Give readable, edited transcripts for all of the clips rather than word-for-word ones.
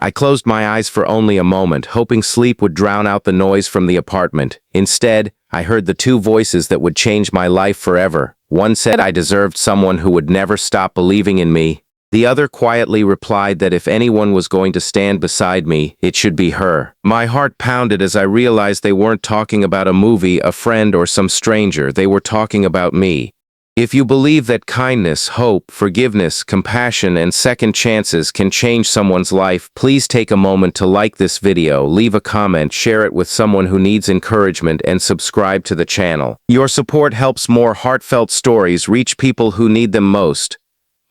I closed my eyes for only a moment, hoping sleep would drown out the noise from the apartment. Instead, I heard the two voices that would change my life forever. One said I deserved someone who would never stop believing in me. The other quietly replied that if anyone was going to stand beside me, it should be her. My heart pounded as I realized they weren't talking about a movie, a friend, or some stranger. They were talking about me. If you believe that kindness, hope, forgiveness, compassion, and second chances can change someone's life, please take a moment to like this video, leave a comment, share it with someone who needs encouragement, and subscribe to the channel. Your support helps more heartfelt stories reach people who need them most.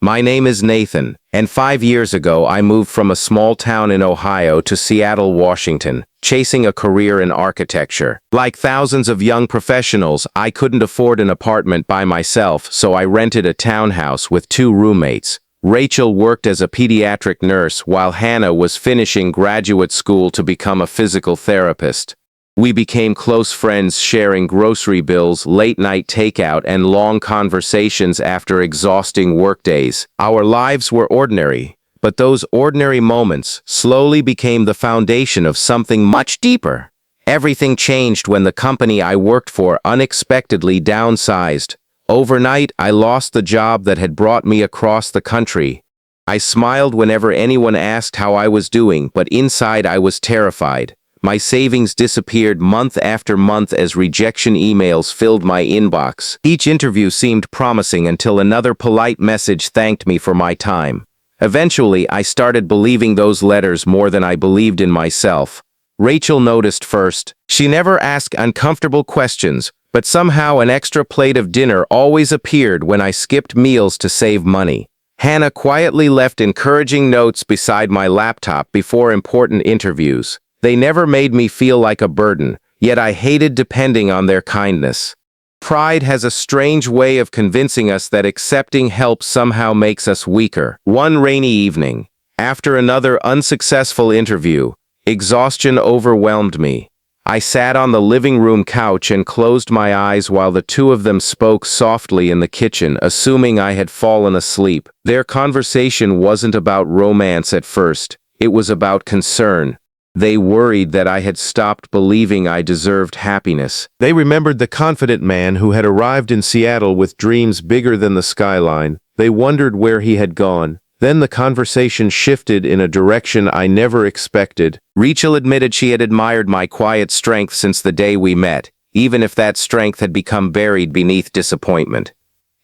My name is Nathan, and 5 years ago I moved from a small town in Ohio to Seattle, Washington, chasing a career in architecture. Like thousands of young professionals, I couldn't afford an apartment by myself, so I rented a townhouse with 2 roommates. Rachel worked as a pediatric nurse while Hannah was finishing graduate school to become a physical therapist. We became close friends, sharing grocery bills, late-night takeout, and long conversations after exhausting workdays. Our lives were ordinary, but those ordinary moments slowly became the foundation of something much deeper. Everything changed when the company I worked for unexpectedly downsized. Overnight, I lost the job that had brought me across the country. I smiled whenever anyone asked how I was doing, but inside I was terrified. My savings disappeared month after month as rejection emails filled my inbox. Each interview seemed promising until another polite message thanked me for my time. Eventually, I started believing those letters more than I believed in myself. Rachel noticed first. She never asked uncomfortable questions, but somehow an extra plate of dinner always appeared when I skipped meals to save money. Hannah quietly left encouraging notes beside my laptop before important interviews. They never made me feel like a burden, yet I hated depending on their kindness. Pride has a strange way of convincing us that accepting help somehow makes us weaker. One rainy evening, after another unsuccessful interview, exhaustion overwhelmed me. I sat on the living room couch and closed my eyes while the two of them spoke softly in the kitchen, assuming I had fallen asleep. Their conversation wasn't about romance at first. It was about concern. They worried that I had stopped believing I deserved happiness. They remembered the confident man who had arrived in Seattle with dreams bigger than the skyline. They wondered where he had gone. Then the conversation shifted in a direction I never expected. Rachel admitted she had admired my quiet strength since the day we met, even if that strength had become buried beneath disappointment.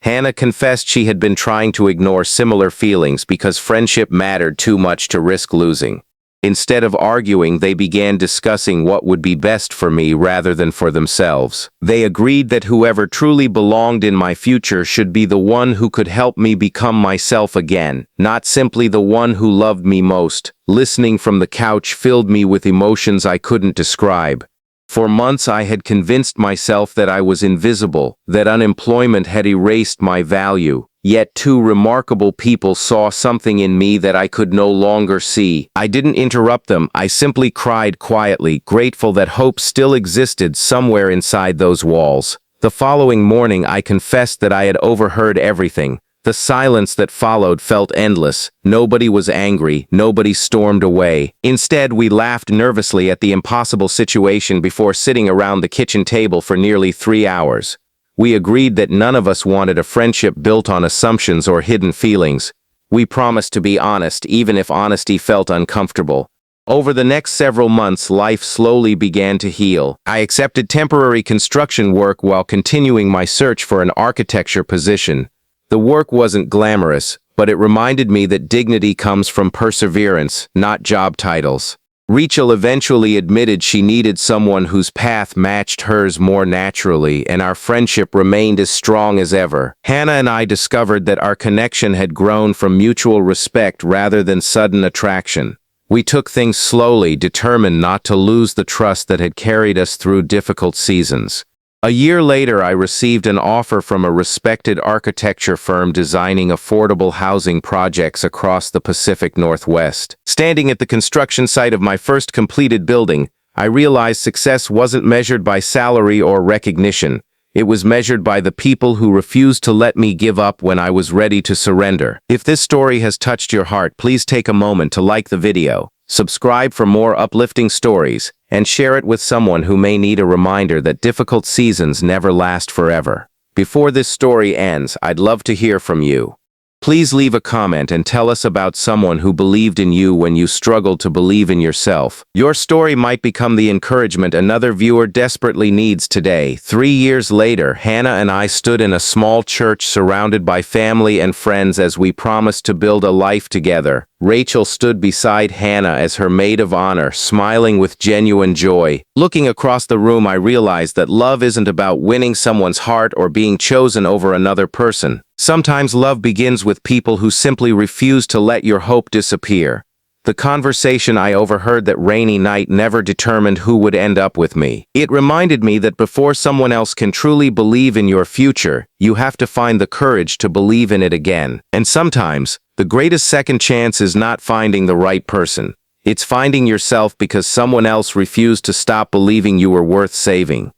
Hannah confessed she had been trying to ignore similar feelings because friendship mattered too much to risk losing. Instead of arguing, they began discussing what would be best for me rather than for themselves. They agreed that whoever truly belonged in my future should be the one who could help me become myself again, not simply the one who loved me most. Listening from the couch filled me with emotions I couldn't describe. For months I had convinced myself that I was invisible, that unemployment had erased my value. Yet 2 remarkable people saw something in me that I could no longer see. I didn't interrupt them. I simply cried quietly, grateful that hope still existed somewhere inside those walls. The following morning I confessed that I had overheard everything. The silence that followed felt endless. Nobody was angry. Nobody stormed away. Instead, we laughed nervously at the impossible situation before sitting around the kitchen table for nearly 3 hours. We agreed that none of us wanted a friendship built on assumptions or hidden feelings. We promised to be honest, even if honesty felt uncomfortable. Over the next several months, life slowly began to heal. I accepted temporary construction work while continuing my search for an architecture position. The work wasn't glamorous, but it reminded me that dignity comes from perseverance, not job titles. Rachel eventually admitted she needed someone whose path matched hers more naturally, and our friendship remained as strong as ever. Hannah and I discovered that our connection had grown from mutual respect rather than sudden attraction. We took things slowly, determined not to lose the trust that had carried us through difficult seasons. A year later, I received an offer from a respected architecture firm designing affordable housing projects across the Pacific Northwest. Standing at the construction site of my first completed building, I realized success wasn't measured by salary or recognition. It was measured by the people who refused to let me give up when I was ready to surrender. If this story has touched your heart, please take a moment to like the video, Subscribe for more uplifting stories, and share it with someone who may need a reminder that difficult seasons never last forever. Before this story ends, I'd love to hear from you. Please leave a comment and tell us about someone who believed in you when you struggled to believe in yourself. Your story might become the encouragement another viewer desperately needs today. 3 years later, Hannah and I stood in a small church surrounded by family and friends as we promised to build a life together. Rachel stood beside Hannah as her maid of honor, smiling with genuine joy. Looking across the room, I realized that love isn't about winning someone's heart or being chosen over another person. Sometimes love begins with people who simply refuse to let your hope disappear. The conversation I overheard that rainy night never determined who would end up with me. It reminded me that before someone else can truly believe in your future, you have to find the courage to believe in it again. And sometimes, the greatest second chance is not finding the right person. It's finding yourself because someone else refused to stop believing you were worth saving.